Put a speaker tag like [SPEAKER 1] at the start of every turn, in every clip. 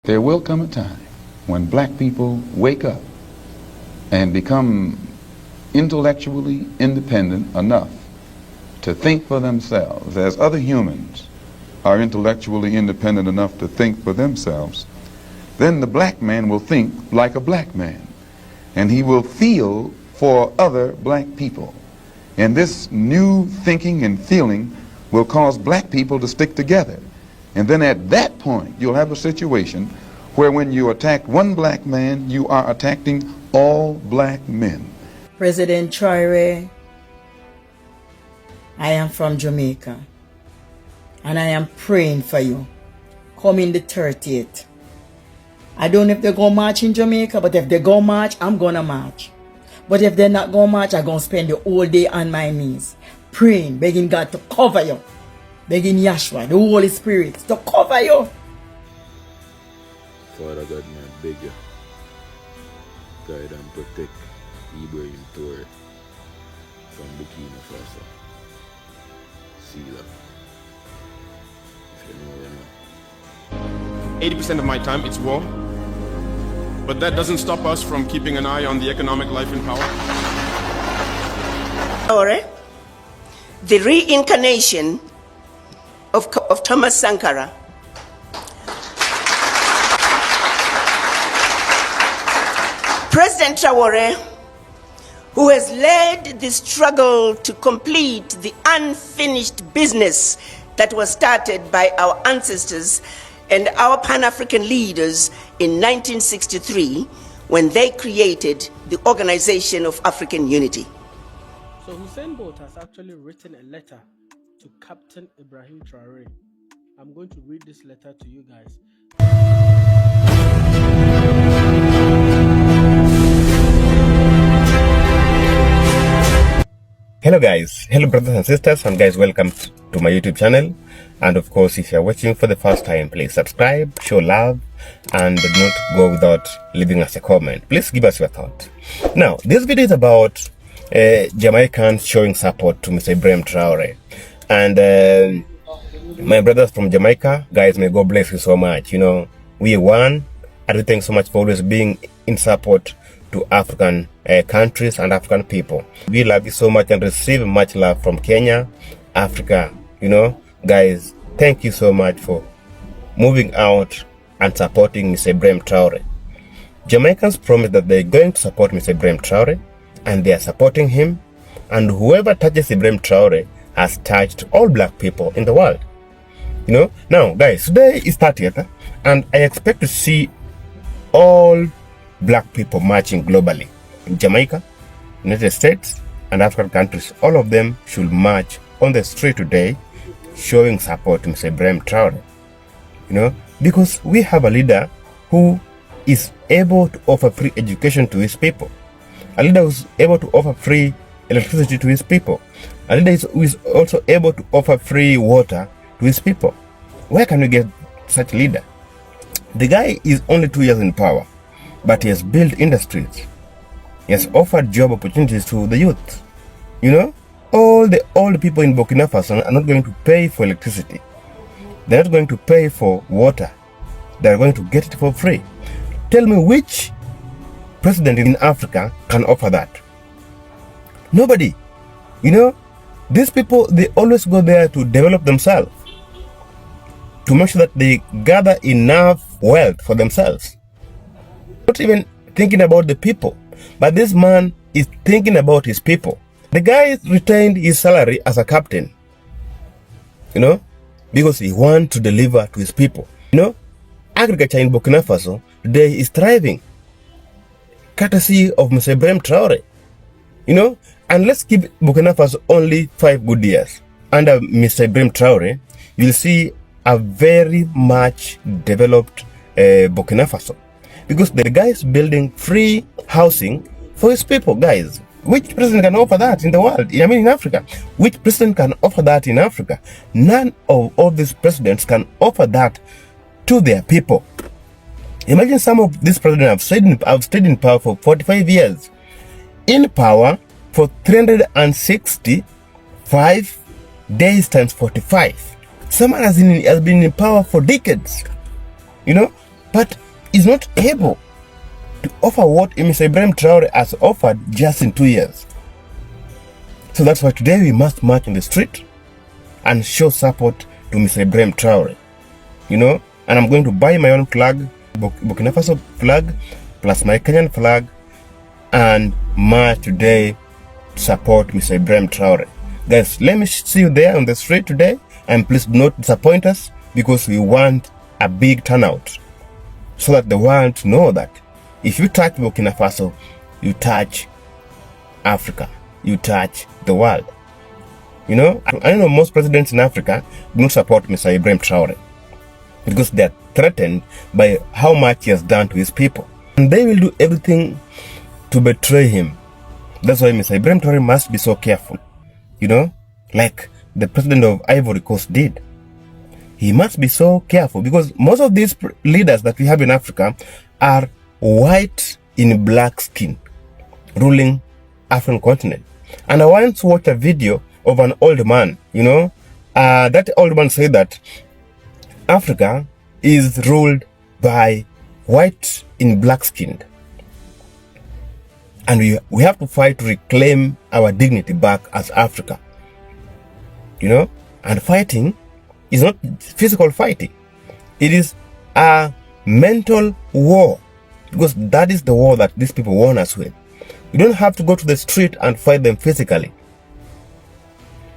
[SPEAKER 1] There will come a time when black people wake up and become intellectually independent enough to think for themselves, as other humans are intellectually independent enough to think for themselves. Then the black man will think like a black man, and he will feel for other black people. And this new thinking and feeling will cause black people to stick together. And then at that point, you'll have a situation where when you attack one black man, you are attacking all black men.
[SPEAKER 2] President Traore, I am from Jamaica, and I am praying for you. Come in the 30th. I don't know if they're going to march in Jamaica, but if they go march, I'm going to march. But if they're not going to march, I'm going to spend the whole day on my knees, praying, begging God to cover you, begging Yahshua, the Holy Spirit, to cover you.
[SPEAKER 3] Father God, man, beg you, guide and protect Ibrahim Traore from Burkina Faso. See that. If you know, you know.
[SPEAKER 4] 80% of my time it's war, but that doesn't stop us from keeping an eye on the economic life in power.
[SPEAKER 5] Traore, the reincarnation of Thomas Sankara, President Traore, who has led the struggle to complete the unfinished business that was started by our ancestors and our Pan-African leaders in 1963 when they created the Organization of African Unity.
[SPEAKER 6] So Hussein Bolt has actually written a letter to Captain Ibrahim Traore. I'm going to read this letter to you guys.
[SPEAKER 7] Hello guys, hello brothers and sisters, and guys, welcome to my YouTube channel. And of course, if you're watching for the first time, please subscribe, show love, and do not go without leaving us a comment. Please give us your thought. Now, this video is about Jamaicans showing support to Mr. Ibrahim Traore. And my brothers from Jamaica, guys, may God bless you so much. You know, we are one, and we thank so much for always being in support to African countries and African people. We love you so much and receive much love from Kenya, Africa. You know, guys, thank you so much for moving out and supporting Mr. Ibrahim Traore. Jamaicans promise that they're going to support Mr. Ibrahim Traore, and they are supporting him. And whoever touches Ibrahim Traore has touched all black people in the world. You know, now guys, today is 30th, and I expect to see all black people marching globally in Jamaica, United States, and African countries. All of them should march on the street today showing support to Mr. Ibrahim Traore. You know, because we have a leader who is able to offer free education to his people, a leader who is able to offer free electricity to his people, a leader who is also able to offer free water to his people. Where can we get such a leader? The guy is only 2 years in power, but he has built industries. He has offered job opportunities to the youth. You know, all the people in Burkina Faso are not going to pay for electricity. They're not going to pay for water. They're going to get it for free. Tell me which president in Africa can offer that? Nobody. You know, these people, they always go there to develop themselves, to make sure that they gather enough wealth for themselves. Not even thinking about the people, but this man is thinking about his people. The guy retained his salary as a captain, you know, because he wants to deliver to his people. You know, agriculture in Burkina Faso today is thriving, courtesy of Mr. Ibrahim Traore. You know, and let's give Burkina Faso only 5 good years. Under Mr. Ibrahim Traore, you'll see a very much developed Burkina Faso. Because the guy is building free housing for his people, guys. Which president can offer that in the world? I mean, in Africa. Which president can offer that in Africa? None of all these presidents can offer that to their people. Imagine some of these presidents have stayed in power for 45 years. In power for 365 days times 45. Someone has been in power for decades. You know? But is not able to offer what Mr. Ibrahim Traore has offered just in 2 years. So that's why today we must march in the street and show support to Mr. Ibrahim Traore. You know, and I'm going to buy my own flag, Burkina Faso flag, plus my Kenyan flag, and march today to support Mr. Ibrahim Traore. Guys, let me see you there on the street today, and please do not disappoint us, because we want a big turnout so that the world know that if you touch Burkina Faso, you touch Africa, you touch the world. You know, I know most presidents in Africa do not support Mr. Ibrahim Traore because they are threatened by how much he has done to his people. And they will do everything to betray him. That's why Mr. Ibrahim Traore must be so careful. You know, like the president of Ivory Coast did. He must be so careful because most of these leaders that we have in Africa are white in black skin, ruling African continent. And I once watched a video of an old man, you know, that old man said that Africa is ruled by white in black skin. And we have to fight to reclaim our dignity back as Africa. You know, and fighting is not physical fighting. It is a mental war, because that is the war that these people want us with. You don't have to go to the street and fight them physically.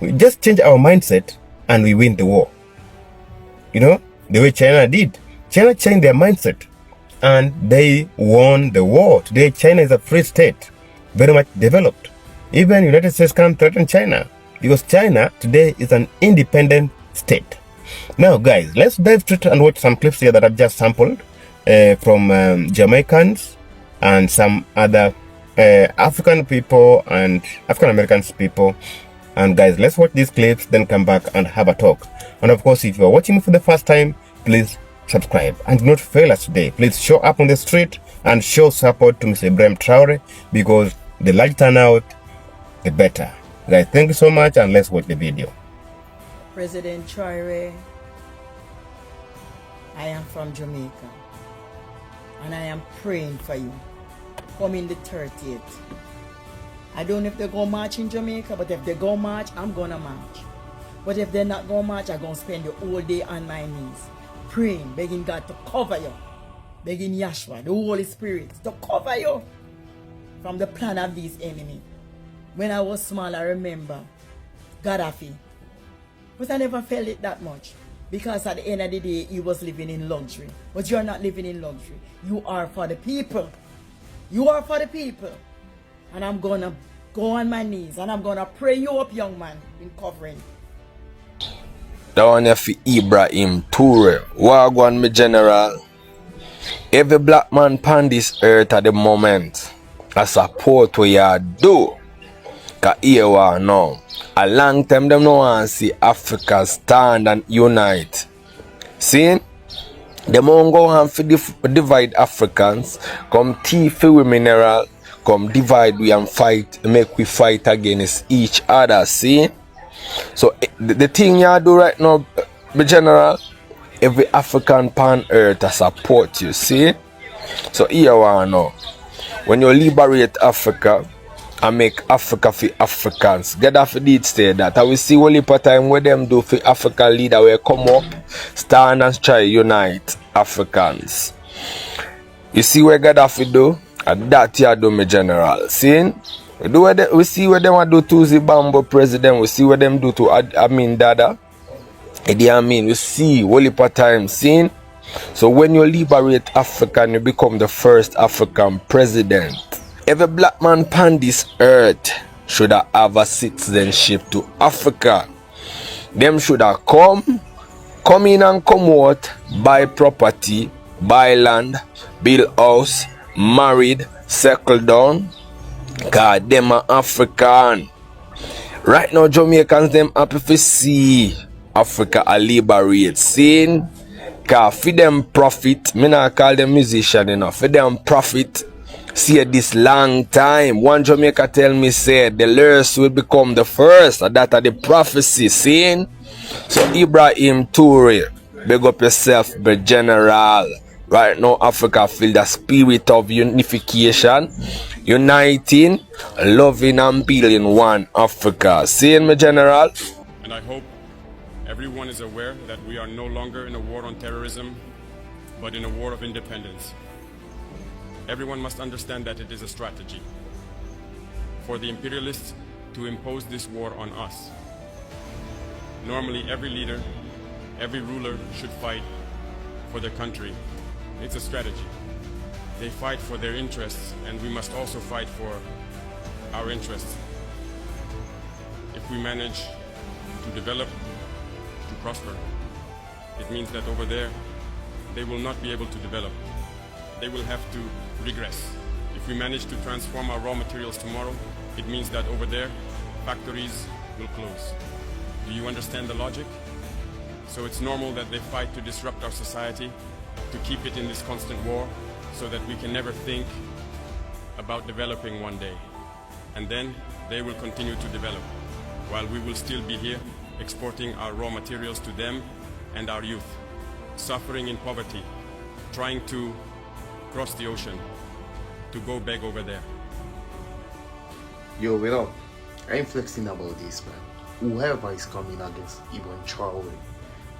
[SPEAKER 7] We just change our mindset and we win the war. You know, the way China did. China changed their mindset and they won the war. Today, China is a free state, very much developed. Even United States can't threaten China because China today is an independent state. Now, guys, let's dive straight and watch some clips here that I've just sampled from Jamaicans and some other African people and African Americans people. And guys, let's watch these clips, then come back and have a talk. And of course, if you are watching me for the first time, please subscribe and do not fail us today. Please show up on the street and show support to Mr. Ibrahim Traore, because the large turnout, the better. Guys, thank you so much, and let's watch the video.
[SPEAKER 2] President Traore, I am from Jamaica, and I am praying for you. Come in the 30th. I don't know if they're going to march in Jamaica, but if they go march, I'm going to march. But if they're not going to march, I'm going to spend the whole day on my knees, praying, begging God to cover you, begging Yahshua, the Holy Spirit, to cover you from the plan of these enemies. When I was small, I remember Gaddafi, but I never felt it that much, because at the end of the day, he was living in luxury. But you're not living in luxury. You are for the people. You are for the people. And I'm going to go on my knees and I'm going to pray you up, young man, in covering.
[SPEAKER 8] That one here for Ibrahim Traore. Wagwan, my general. Every black man on this earth at the moment, I support what you do. Because here we are now. A long time them no want to see Africa stand and unite. See? Them won't go and divide Africans, come thief we mineral, come divide we and fight, make we fight against each other. See? So the thing you do right now, the general, every African pan earth to support you. See? So here we are now. When you liberate Africa and make Africa for Africans, Gaddafi did say that. I will see only part time what them do for African leader will come up, stand and try unite Africans. You see what Gaddafi do? And that you do, my general. See? We see what them do to Zimbabwe president. We see what them do to Amin Dada. Idi Amin. We see only part time. See? So when you liberate Africa, you become the first African president. Every black man on this earth should have a citizenship to Africa. Them should have come in and come out, buy property, buy land, build house, married, settle down. Cause them are African. Right now Jamaicans them happy to see Africa a liberate. Seeing? Cause for them profit, me not call them musician enough, for them profit. See this long time. One Jamaica tell me said the last will become the first. That are the prophecy. Seeing? So Ibrahim Traore, big up yourself, the general. Right now, Africa feel the spirit of unification, uniting, loving and building one Africa. See me, General?
[SPEAKER 4] And I hope everyone is aware that we are no longer in a war on terrorism, but in a war of independence. Everyone must understand that it is a strategy for the imperialists to impose this war on us. Normally, every leader, every ruler should fight for their country. It's a strategy. They fight for their interests, and we must also fight for our interests. If we manage to develop, to prosper, it means that over there, they will not be able to develop. They will have to regress. If we manage to transform our raw materials tomorrow, it means that over there, factories will close. Do you understand the logic? So it's normal that they fight to disrupt our society, to keep it in this constant war, so that we can never think about developing one day. And then they will continue to develop, while we will still be here exporting our raw materials to them and our youth, suffering in poverty, trying to cross the ocean, to go beg over there.
[SPEAKER 9] Yo, what up? I ain't flexing about this, man. Whoever is coming against Ibrahim Traore,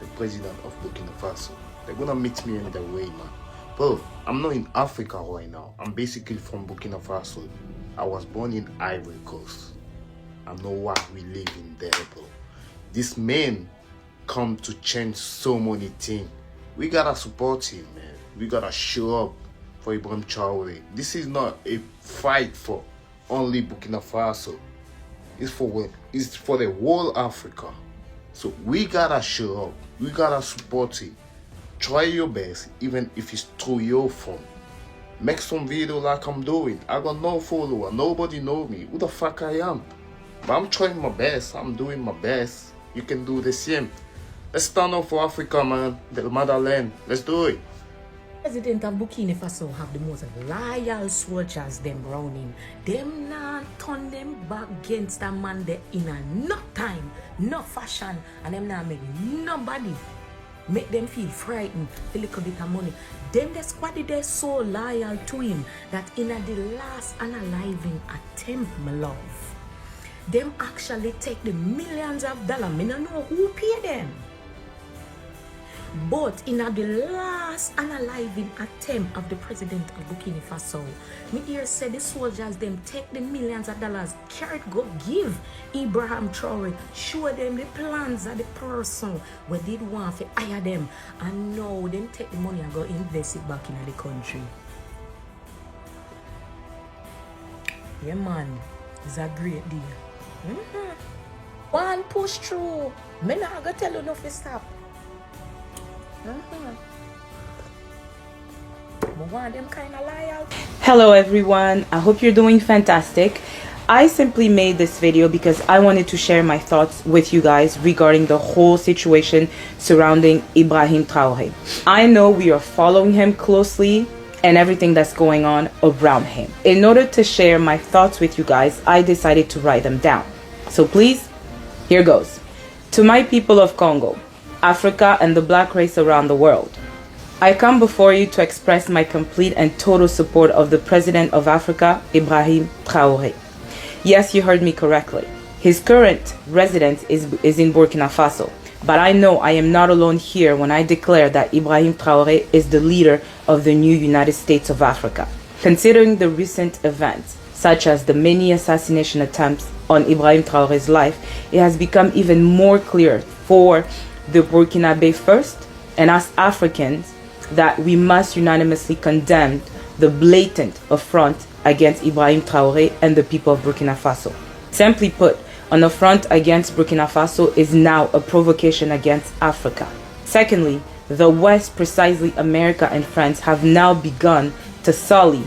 [SPEAKER 9] the president of Burkina Faso, they're gonna meet me in the way, man. Bro, I'm not in Africa right now. I'm basically from Burkina Faso. I was born in Ivory Coast. I know why we live in there, bro. This man come to change so many things. We gotta support him, man. We gotta show up for Ibrahim Traore. This is not a fight for only Burkina Faso. It's for the whole Africa. So we gotta show up. We gotta support it. Try your best, even if it's through your phone. Make some video like I'm doing. I got no follower. Nobody know me. Who the fuck I am? But I'm trying my best. I'm doing my best. You can do the same. Let's stand up for Africa, man. The motherland. Let's do it.
[SPEAKER 10] President of Burkina Faso have the most loyal soldiers them round him. Them not turn them back against a man there in a no time, no fashion, and them not make nobody make them feel frightened, a little bit of money. Them the squad they so loyal to him that in a the last unaliving attempt, my love, them actually take the millions of dollars. Me don't know who pay them. But in the last unaliving attempt of the president of Burkina Faso, me hear say the soldiers them take the millions of dollars, carry go give Ibrahim Traore, show them the plans of the person where did want to hire them, and now them take the money and go invest it back in the country. Yeah, man, it's a great deal. One push through. Me not gonna tell you no to stop.
[SPEAKER 11] Hello everyone, I hope you're doing fantastic. I simply made this video because I wanted to share my thoughts with you guys regarding the whole situation surrounding Ibrahim Traore. I know we are following him closely and everything that's going on around him. In order to share my thoughts with you guys, I decided to write them down. So please, here goes. To my people of Congo, Africa, and the black race around the world, I come before you to express my complete and total support of the President of Africa, Ibrahim Traore. Yes, you heard me correctly. His current residence is in Burkina Faso, but I know I am not alone here when I declare that Ibrahim Traore is the leader of the new United States of Africa. Considering the recent events, such as the many assassination attempts on Ibrahim Traore's life, it has become even more clear for the Burkinabe first, and us Africans, that we must unanimously condemn the blatant affront against Ibrahim Traore and the people of Burkina Faso. Simply put, an affront against Burkina Faso is now a provocation against Africa. Secondly, the West, precisely America and France, have now begun to sully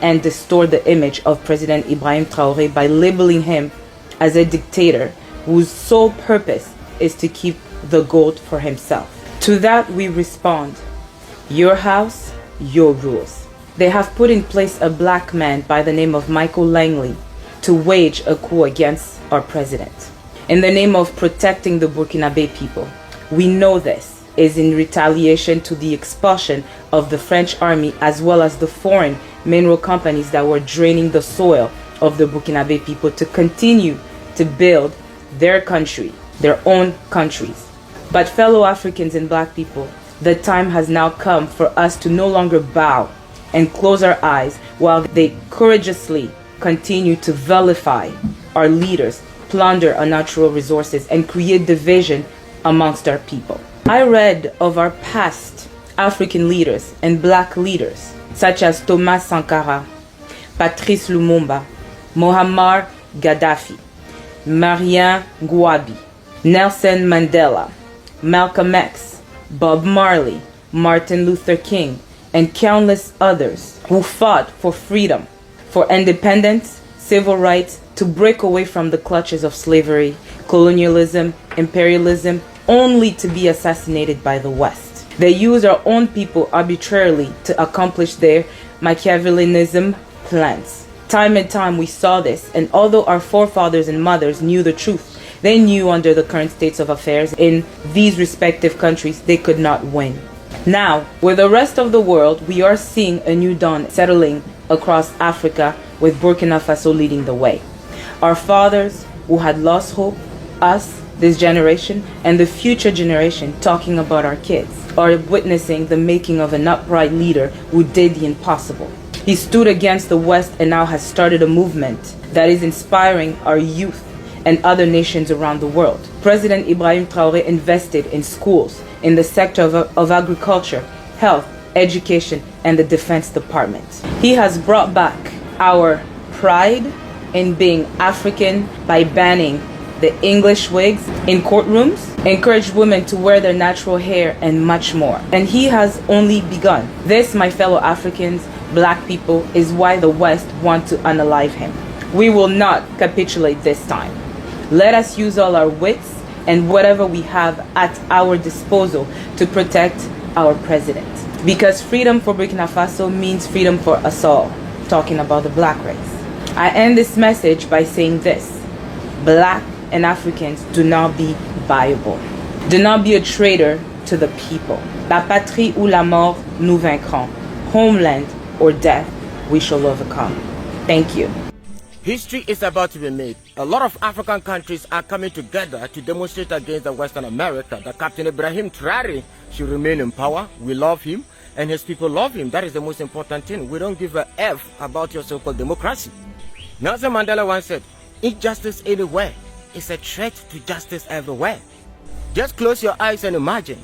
[SPEAKER 11] and distort the image of President Ibrahim Traore by labeling him as a dictator whose sole purpose is to keep the gold for himself. To that we respond, your house, your rules. They have put in place a black man by the name of Michael Langley to wage a coup against our president in the name of protecting the Burkinabe people. We know this, is in retaliation to the expulsion of the French army as well as the foreign mineral companies that were draining the soil of the Burkinabe people to continue to build their country, their own countries. But fellow Africans and black people, the time has now come for us to no longer bow and close our eyes while they courageously continue to vilify our leaders, plunder our natural resources, and create division amongst our people. I read of our past African leaders and black leaders such as Thomas Sankara, Patrice Lumumba, Muammar Gaddafi, Marien Ngouabi, Nelson Mandela, Malcolm X, Bob Marley, Martin Luther King, and countless others who fought for freedom, for independence, civil rights, to break away from the clutches of slavery, colonialism, imperialism, only to be assassinated by the West. They use our own people arbitrarily to accomplish their Machiavellianism plans. Time and time we saw this, and although our forefathers and mothers knew the truth, they knew under the current states of affairs in these respective countries they could not win. Now, with the rest of the world, we are seeing a new dawn settling across Africa, with Burkina Faso leading the way. Our fathers who had lost hope, us, this generation, and the future generation talking about our kids, are witnessing the making of an upright leader who did the impossible. He stood against the West and now has started a movement that is inspiring our youth and other nations around the world. President Ibrahim Traore invested in schools, in the sector of agriculture, health, education, and the Defense Department. He has brought back our pride in being African by banning the English wigs in courtrooms, encouraged women to wear their natural hair, and much more. And he has only begun. This, my fellow Africans, black people, is why the West want to unalive him. We will not capitulate this time. Let us use all our wits and whatever we have at our disposal to protect our president. Because freedom for Burkina Faso means freedom for us all, talking about the black race. I end this message by saying this: black and Africans, do not be viable. Do not be a traitor to the people. La patrie ou la mort, nous vaincrons. Homeland or death, we shall overcome. Thank you.
[SPEAKER 12] History is about to be made. A lot of African countries are coming together to demonstrate against the Western America that Captain Ibrahim Traore should remain in power. We love him and his people love him. That is the most important thing. We don't give a F about your so-called democracy. Nelson Mandela once said, injustice anywhere is a threat to justice everywhere. Just close your eyes and imagine.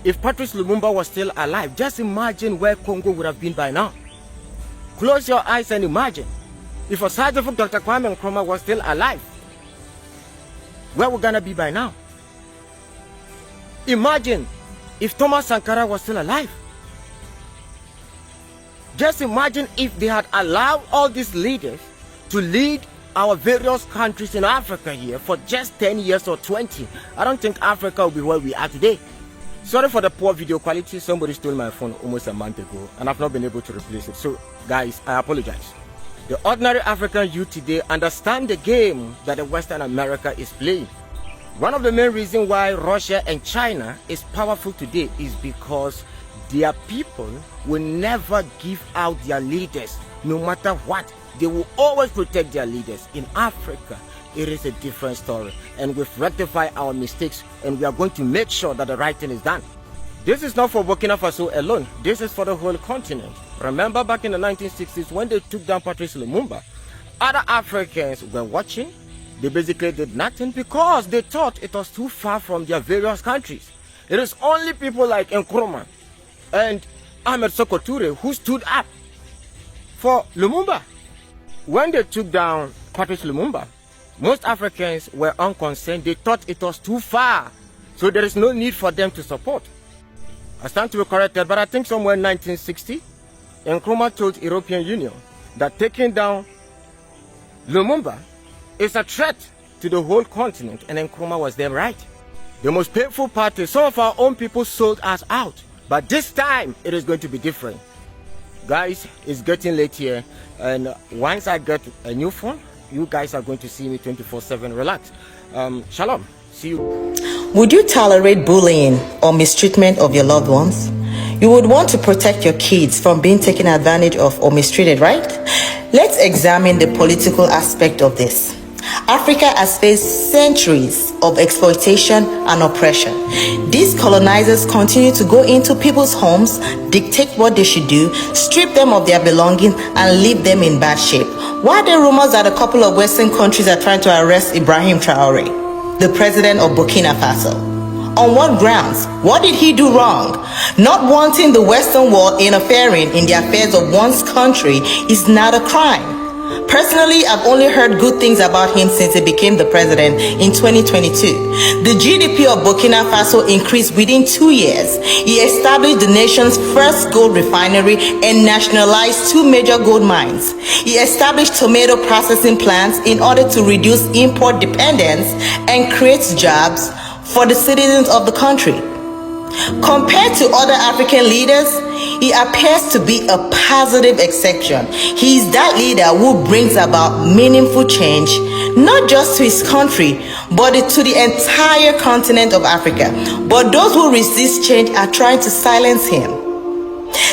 [SPEAKER 12] If Patrice Lumumba was still alive, just imagine where Congo would have been by now. Close your eyes and imagine. If Osagyefo Dr. Kwame Nkrumah was still alive, where we're gonna be by now? Imagine if Thomas Sankara was still alive. Just imagine if they had allowed all these leaders to lead our various countries in Africa here for just 10 years or 20. I don't think Africa will be where we are today. Sorry for the poor video quality. Somebody stole my phone almost a month ago and I've not been able to replace it. So guys, I apologize. The ordinary African youth today understand the game that the Western America is playing. One of the main reasons why Russia and China is powerful today is because their people will never give out their leaders, no matter what. They will always protect their leaders. In Africa, it is a different story. And we've rectified our mistakes and we are going to make sure that the right thing is done. This is not for Burkina Faso alone. This is for the whole continent. Remember back in the 1960s when they took down Patrice Lumumba, other Africans were watching. They basically did nothing because they thought it was too far from their various countries. It is only people like Nkrumah and Ahmed Sékou Touré who stood up for Lumumba. When they took down Patrice Lumumba, most Africans were unconcerned. They thought it was too far, so there is no need for them to support. I stand to be corrected, but I think somewhere in 1960, Nkrumah told the European Union that taking down Lumumba is a threat to the whole continent, and Nkrumah was damn right. The most painful part is some of our own people sold us out, but this time it is going to be different. Guys, it's getting late here, and once I get a new phone, you guys are going to see me 24/7. Relax. Shalom. See you.
[SPEAKER 13] Would you tolerate bullying or mistreatment of your loved ones? You would want to protect your kids from being taken advantage of or mistreated, right? Let's examine the political aspect of this. Africa has faced centuries of exploitation and oppression. These colonizers continue to go into people's homes, dictate what they should do, strip them of their belongings, and leave them in bad shape. Why are there rumors that a couple of Western countries are trying to arrest Ibrahim Traore, the president of Burkina Faso? On what grounds? What did he do wrong? Not wanting the Western world interfering in the affairs of one's country is not a crime. Personally, I've only heard good things about him since he became the president in 2022. The GDP of Burkina Faso increased within 2 years. He established the nation's first gold refinery and nationalized 2 major gold mines. He established tomato processing plants in order to reduce import dependence and create jobs for the citizens of the country. Compared to other African leaders, he appears to be a positive exception. He is that leader who brings about meaningful change, not just to his country, but to the entire continent of Africa. But those who resist change are trying to silence him.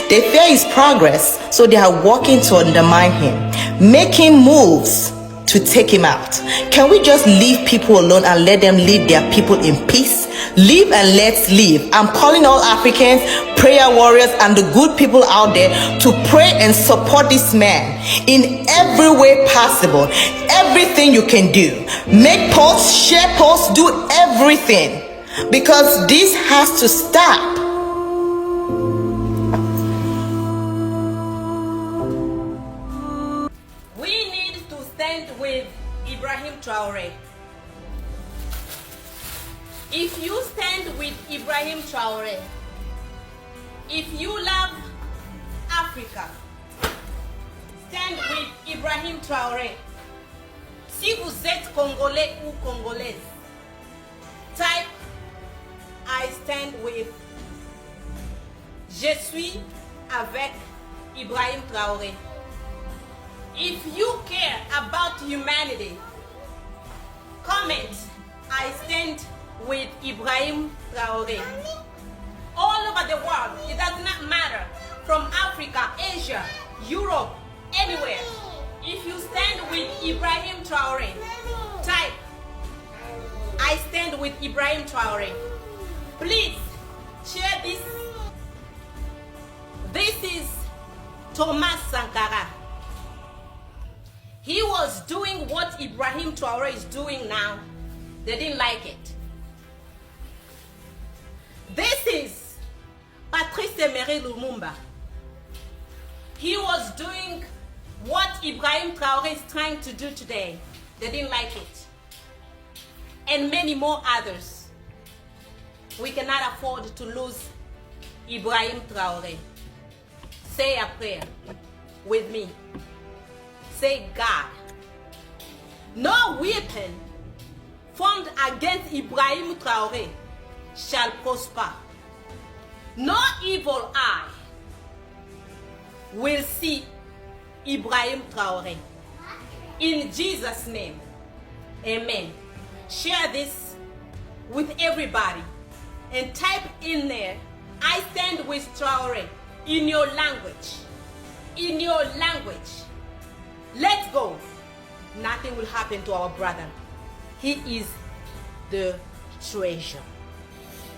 [SPEAKER 13] They fear his progress, so they are working to undermine him, making moves to take him out. Can we just leave people alone and let them lead their people in peace? Live and let's live. I'm calling all Africans, prayer warriors, and the good people out there to pray and support this man in every way possible. Everything you can do. Make posts, share posts, do everything. Because this has to stop.
[SPEAKER 14] With Ibrahim Traore. If you stand with Ibrahim Traore, if you love Africa, stand with Ibrahim Traore. Si vous êtes Congolais ou Congolaise, type I stand with. Je suis avec Ibrahim Traore. If you care about humanity, comment I stand with Ibrahim Traore. All over the world, it does not matter, from Africa, Asia, Europe, anywhere. If you stand with Ibrahim Traore, type I stand with Ibrahim Traore. Please share this. This is Thomas Sankara. He was doing what Ibrahim Traore is doing now. They didn't like it. This is Patrice Emery Lumumba. He was doing what Ibrahim Traore is trying to do today. They didn't like it. And many more others. We cannot afford to lose Ibrahim Traore. Say a prayer with me. Say, God, no weapon formed against Ibrahim Traore shall prosper. No evil eye will see Ibrahim Traore. In Jesus' name, amen. Share this with everybody and type in there, I stand with Traore, in your language. In your language. Let's go. Nothing will happen to our brother. He is the treasure.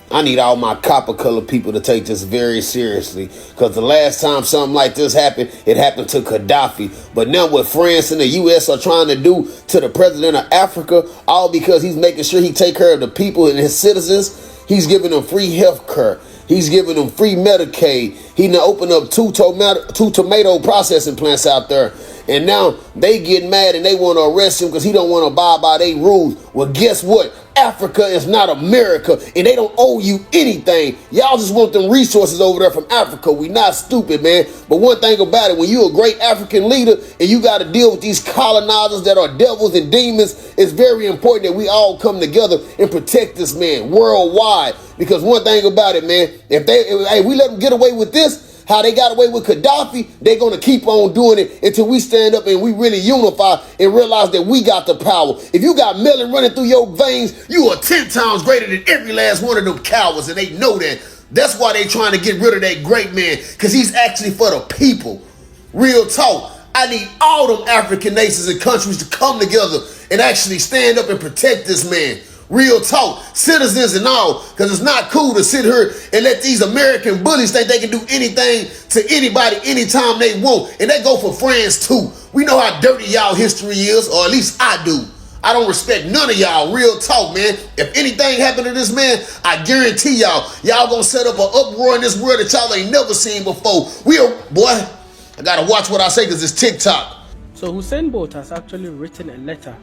[SPEAKER 15] I need all my copper colored people to take this very seriously, because the last time something like this happened, it happened to Gaddafi. But now what France and the US are trying to do to the president of Africa, all because he's making sure he take care of the people and his citizens, he's giving them free health care. He's giving them free Medicaid. He now opened up two tomato processing plants out there. And now they get mad and they want to arrest him because he don't want to abide by their rules. Well, guess what? Africa is not America, and they don't owe you anything. Y'all just want them resources over there from Africa. We not stupid, man. But one thing about it, when you're a great African leader and you got to deal with these colonizers that are devils and demons, it's very important that we all come together and protect this man worldwide. Because one thing about it, man, if we let them get away with this, How they got away with Gaddafi, they're going to keep on doing it until we stand up and we really unify and realize that we got the power. If you got melon running through your veins, you are 10 times greater than every last one of them cowards, and they know that. That's why they trying to get rid of that great man, because he's actually for the people. Real talk. I need all them African nations and countries to come together and actually stand up and protect this man. Real talk, citizens and all, because it's not cool to sit here and let these American bullies think they can do anything to anybody anytime they want. And that go for France too. We know how dirty y'all history is, or at least I do. I don't respect none of y'all. Real talk, man. If anything happened to this man, I guarantee y'all gonna set up an uproar in this world that y'all ain't never seen before. Boy, I gotta watch what I say because it's TikTok.
[SPEAKER 6] So Hussein Bolt has actually written a letter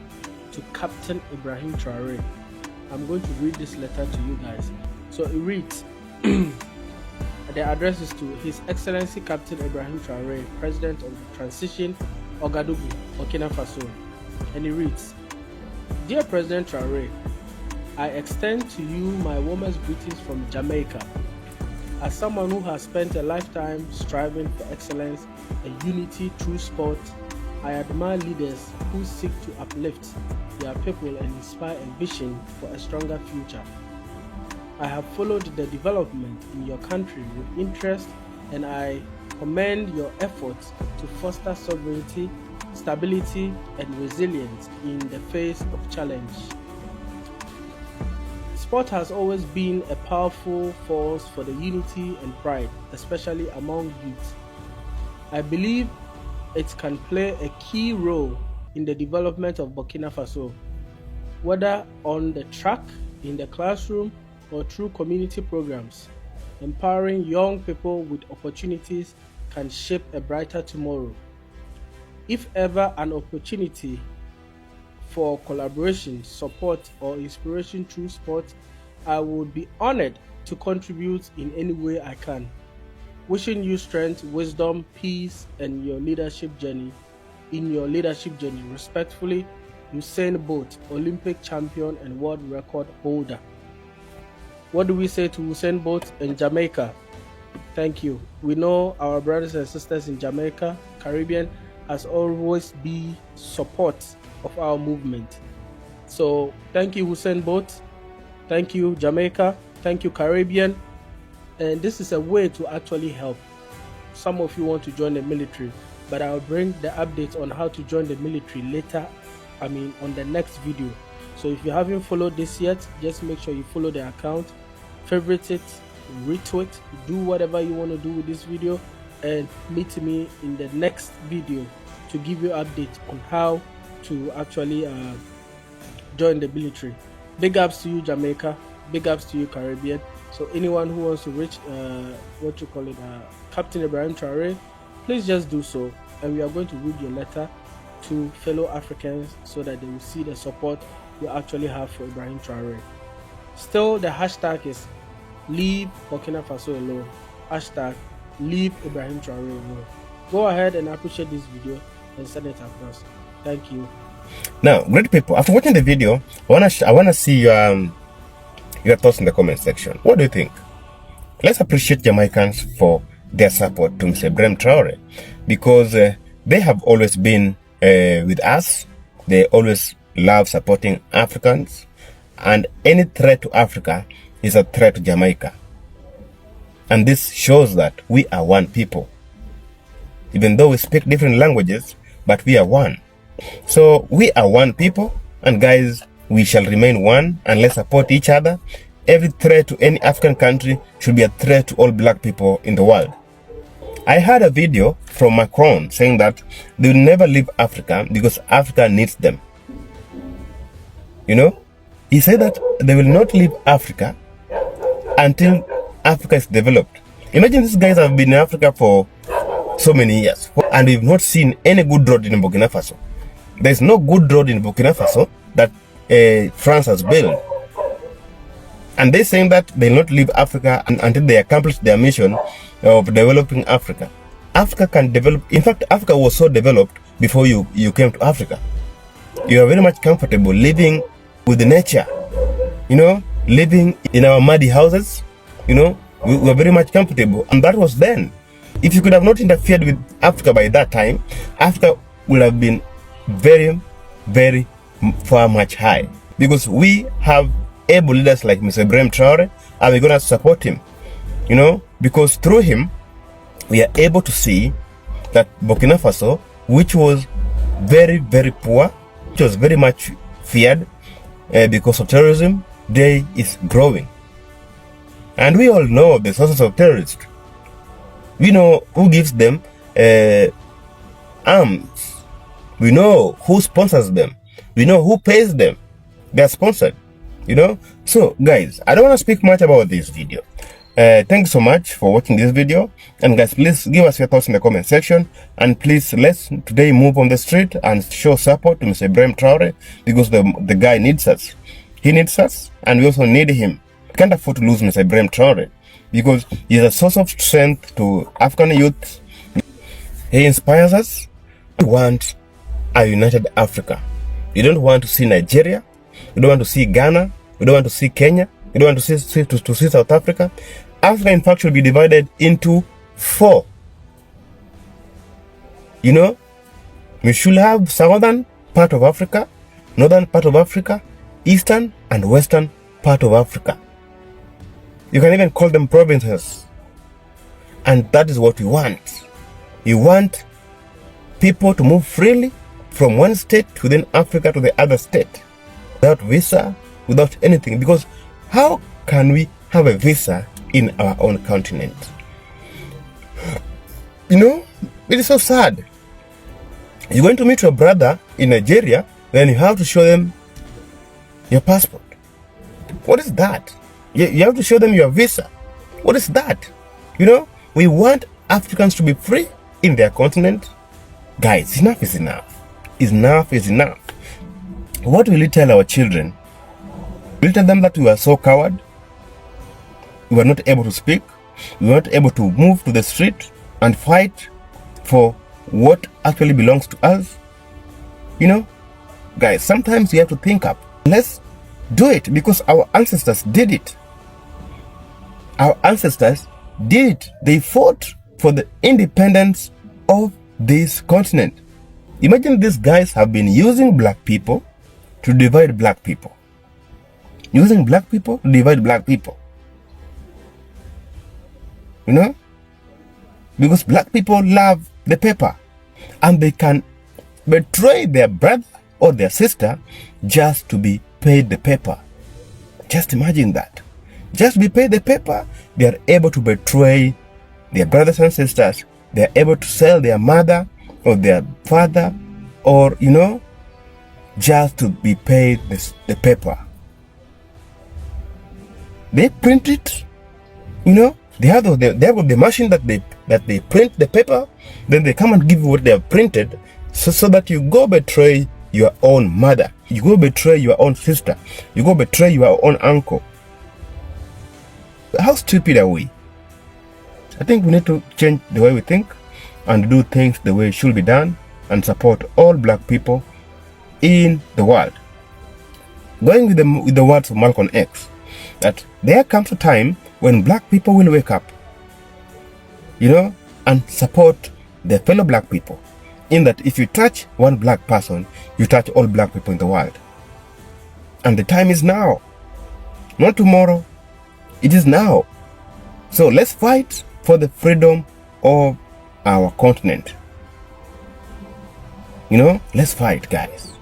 [SPEAKER 6] to Captain Ibrahim Traore. I'm going to read this letter to you guys. So it reads, the address is to His Excellency Captain Ibrahim Traore, President of the Transition, Ouagadougou, Burkina Faso. And it reads, Dear President Traore, I extend to you my warmest greetings from Jamaica. As someone who has spent a lifetime striving for excellence and unity through sport, I admire leaders who seek to uplift their people and inspire a vision for a stronger future. I have followed the development in your country with interest, and I commend your efforts to foster sovereignty, stability, and resilience in the face of challenge. Sport has always been a powerful force for the unity and pride, especially among youth. I believe it can play a key role in the development of Burkina Faso, whether on the track, in the classroom, or through community programs. Empowering young people with opportunities can shape a brighter tomorrow. If ever an opportunity for collaboration, support, or inspiration through sport, I would be honored to contribute in any way I can. Wishing you strength, wisdom, peace, and your leadership journey. Respectfully, Usain Bolt, Olympic champion and world record holder. What do we say to Usain Bolt in Jamaica? Thank you. We know our brothers and sisters in Jamaica, Caribbean, has always been support of our movement. So thank you, Usain Bolt. Thank you, Jamaica. Thank you, Caribbean. And this is a way to actually help. Some of you want to join the military, but I'll bring the updates on how to join the military later, on the next video. So if you haven't followed this yet, just make sure you follow the account, favorite it, retweet, do whatever you want to do with this video, and meet me in the next video to give you updates on how to actually join the military. Big ups to you, Jamaica. Big ups to you, Caribbean. So anyone who wants to reach Captain Ibrahim Traore, please just do so, and we are going to read your letter to fellow Africans so that they will see the support you actually have for Ibrahim Traore. Still, the hashtag is Leave Burkina Faso alone. Hashtag Leave Ibrahim Traore alone. Go ahead and appreciate this video and send it across. Thank you.
[SPEAKER 7] Now, great people, after watching the video, I wanna see your thoughts in the comment section. What do you think? Let's appreciate Jamaicans for their support to Mr. Ibrahim Traore, because they have always been with us. They always love supporting Africans, and any threat to Africa is a threat to Jamaica. And this shows that we are one people. Even though we speak different languages, but we are one. So we are one people, and guys, we shall remain one, and let's support each other. Every threat to any African country should be a threat to all black people in the world. I heard a video from Macron saying that they will never leave Africa because Africa needs them. You know, he said that they will not leave Africa until Africa is developed. Imagine these guys have been in Africa for so many years, and we've not seen any good road in Burkina Faso. There's no good road in Burkina Faso that France has built. And they're saying that they'll not leave Africa until they accomplish their mission of developing Africa. Africa can develop. In fact, Africa was so developed before you came to Africa. You are very much comfortable living with the nature, you know, living in our muddy houses, you know, we were very much comfortable. And that was then. If you could have not interfered with Africa by that time, Africa would have been very, very far much high. Because we have able leaders like Mr. Ibrahim Traore, and we're going to support him. You know, because through him, we are able to see that Burkina Faso, which was very, very poor, which was very much feared because of terrorism, today is growing. And we all know the sources of terrorists. We know who gives them arms. We know who sponsors them. We know who pays them. They are sponsored, you know. So guys, I don't want to speak much about this video. Thanks so much for watching this video, and guys, please give us your thoughts in the comment section, and please let's today move on the street and show support to Mr. Ibrahim Traore, because the guy needs us. He needs us, and we also need him. We can't afford to lose Mr. Ibrahim Traore, because he is a source of strength to African youth. He inspires us. We want a united Africa. You don't want to see Nigeria, you don't want to see Ghana, you don't want to see Kenya, you don't want to see South Africa. Africa, in fact, should be divided into 4. You know, we should have southern part of Africa, northern part of Africa, eastern and western part of Africa. You can even call them provinces. And that is what we want. You want people to move freely from one state within Africa to the other state, without visa, without anything. Because how can we have a visa in our own continent? You know, it is so sad. You're going to meet your brother in Nigeria, then you have to show them your passport. What is that? You have to show them your visa. What is that? You know, we want Africans to be free in their continent. Guys, enough is enough. Enough is enough. What will you tell our children? Will you tell them that we are so coward? We were not able to speak. We were not able to move to the street and fight for what actually belongs to us? You know, guys, sometimes you have to think up. Let's do it, because our ancestors did it. Our ancestors did it. They fought for the independence of this continent. Imagine these guys have been using black people to divide black people. Using black people to divide black people. You know? Because black people love the paper, and they can betray their brother or their sister just to be paid the paper. Just imagine that. Just to be paid the paper, they are able to betray their brothers and sisters. They are able to sell their mother or their father, or, you know, just to be paid the paper. They print it, you know. They have the machine that they print the paper. Then they come and give you what they have printed, so that you go betray your own mother, you go betray your own sister, you go betray your own uncle. How stupid are we? I think we need to change the way we think and do things the way it should be done, and support all black people in the world. Going with the words of Malcolm X, that there comes a time when black people will wake up, you know, and support their fellow black people. In that, if you touch one black person, you touch all black people in the world. And the time is now, not tomorrow. It is now. So let's fight for the freedom of our continent. You know, let's fight, guys.